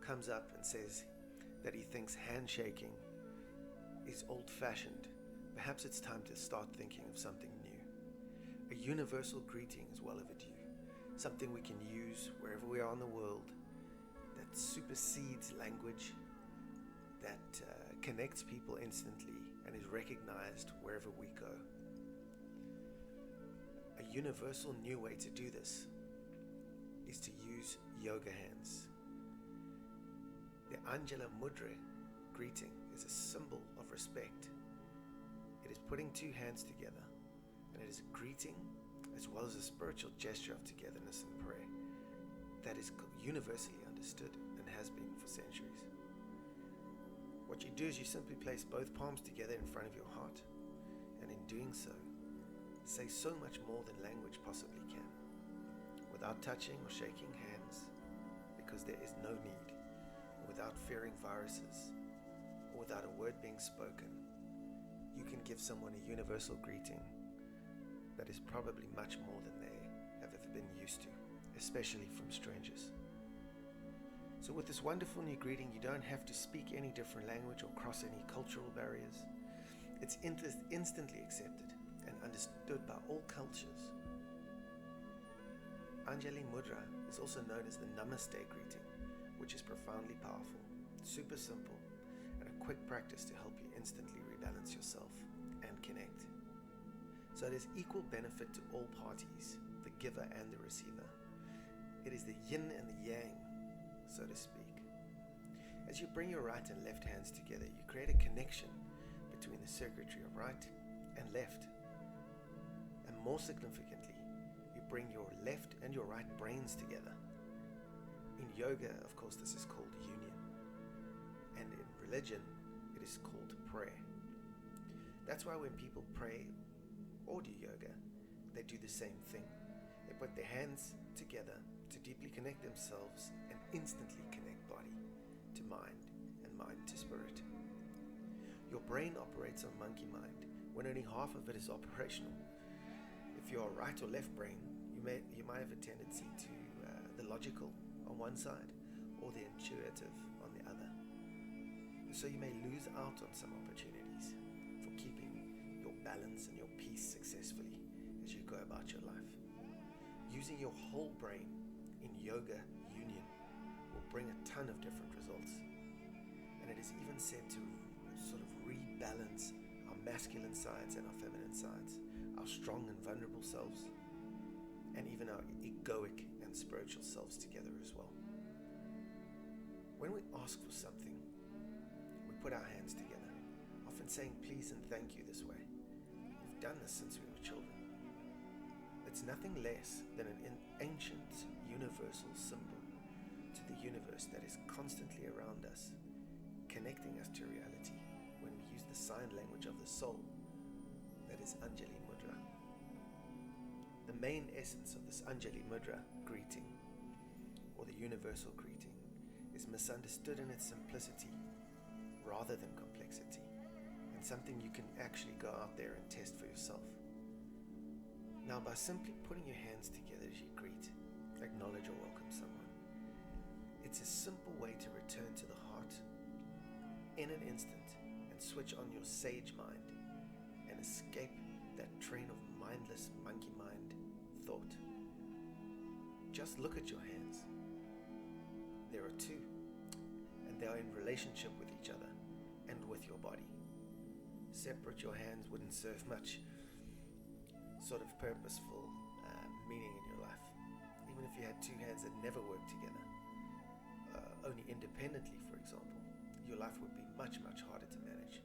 comes up and says that he thinks handshaking is old-fashioned, perhaps it's time to start thinking of something new. A universal greeting is well overdue, something we can use wherever we are in the world, that supersedes language, that connects people instantly and is recognized wherever we go. A universal new way to do this is to use yoga hands. The Anjali Mudra greeting is a symbol of respect. It is putting two hands together, and it is a greeting as well as a spiritual gesture of togetherness and prayer that is universally understood and has been for centuries. What you do is you simply place both palms together in front of your heart, and in doing so, say so much more than language possibly can, without touching or shaking hands, because there is no need, without fearing viruses, or without a word being spoken. You can give someone a universal greeting that is probably much more than they have ever been used to, especially from strangers. So with this wonderful new greeting, you don't have to speak any different language or cross any cultural barriers. It's instantly accepted and understood by all cultures. Anjali Mudra is also known as the Namaste Greeting, which is profoundly powerful, super simple, and a quick practice to help you instantly rebalance yourself and connect. So there's equal benefit to all parties, the giver and the receiver. It is the yin and the yang, so to speak. As you bring your right and left hands together, you create a connection between the circuitry of right and left. And more significantly, you bring your left and your right brains together. In yoga, of course, this is called union. And in religion, it is called prayer. That's why when people pray or do yoga, they do the same thing. They put their hands together to deeply connect themselves and instantly connect body to mind and mind to spirit. Your brain operates on monkey mind when only half of it is operational. If you're right or left brain, you might have a tendency to the logical on one side or the intuitive on the other. So you may lose out on some opportunities for keeping your balance and your peace successfully as you go about your life. Using your whole brain in yoga union will bring a ton of different results. And it is even said to sort of rebalance our masculine sides and our feminine sides, our strong and vulnerable selves, and even our egoic and spiritual selves together as well. When we ask for something, we put our hands together, often saying please and thank you this way. We've done this since we were children. It's nothing less than an ancient universal symbol to the universe that is constantly around us, connecting us to reality when we use the sign language of the soul, that is Anjali Mudra. The main essence of this Anjali Mudra greeting, or the universal greeting, is misunderstood in its simplicity rather than complexity, and something you can actually go out there and test for yourself. Now, by simply putting your hands together as you greet, acknowledge or welcome someone, it's a simple way to return to the heart in an instant and switch on your sage mind and escape that train of mindless monkey mind thought. Just look at your hands. There are two, and they are in relationship with each other and with your body. Separate your hands wouldn't serve much sort of purposeful meaning in your life. Even if you had two hands that never worked together, only independently, for example, your life would be much, much harder to manage.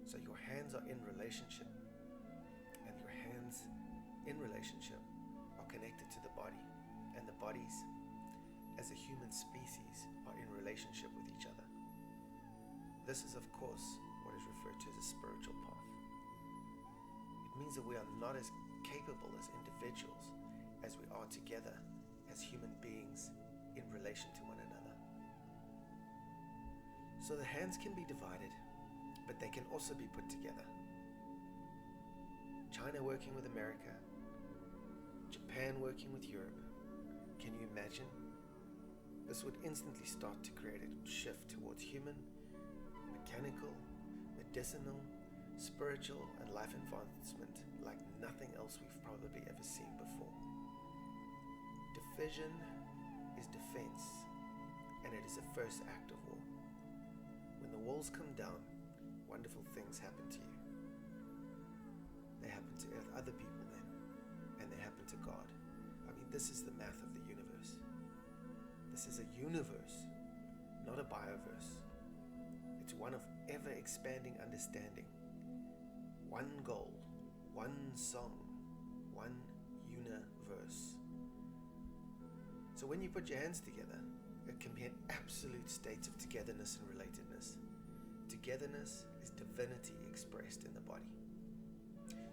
So your hands are in relationship, and your hands in relationship are connected to the body, and the bodies, as a human species, are in relationship with each other. This is, of course, what is referred to as a spiritual path. It means that we are not as capable as individuals as we are together as human beings in relation to one another. So the hands can be divided, but they can also be put together. China working with America, Japan working with Europe. Can you imagine This would instantly start to create a shift towards human, mechanical, medicinal, spiritual, and life advancement like nothing else we've probably ever seen before. Division is defense, and it is the first act of war. When the walls come down, wonderful things happen to you. They happen to other people then, and they happen to God. I mean, this is the math of the universe. This is a universe, not a bioverse. It's one of ever-expanding understanding. One goal, one song, one universe. So when you put your hands together, it can be an absolute state of togetherness and relatedness. Togetherness is divinity expressed in the body.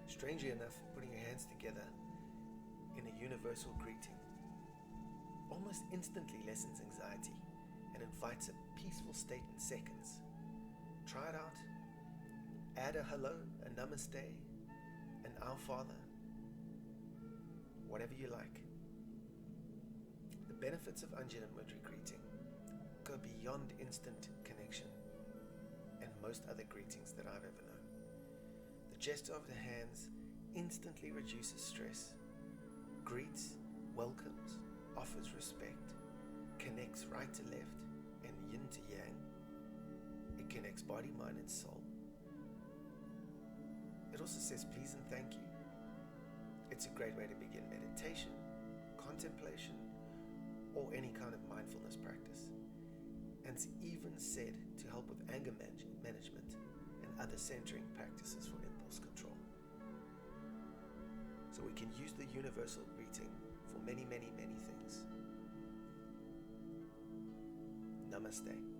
Strangely enough, putting your hands together in a universal greeting almost instantly lessens anxiety and invites a peaceful state in seconds. Try it out. Add a hello, a namaste, an our Father, whatever you like. The benefits of Anjali Mudra greeting go beyond instant connection and most other greetings that I've ever known. The gesture of the hands instantly reduces stress, greets, welcomes, offers respect, connects right to left and yin to yang. It connects body, mind, and soul. It also says please and thank you. It's a great way to begin meditation, contemplation, or any kind of mindfulness practice. And it's even said to help with anger management and other centering practices for impulse control. So we can use the universal greeting for many, many, many things. Namaste.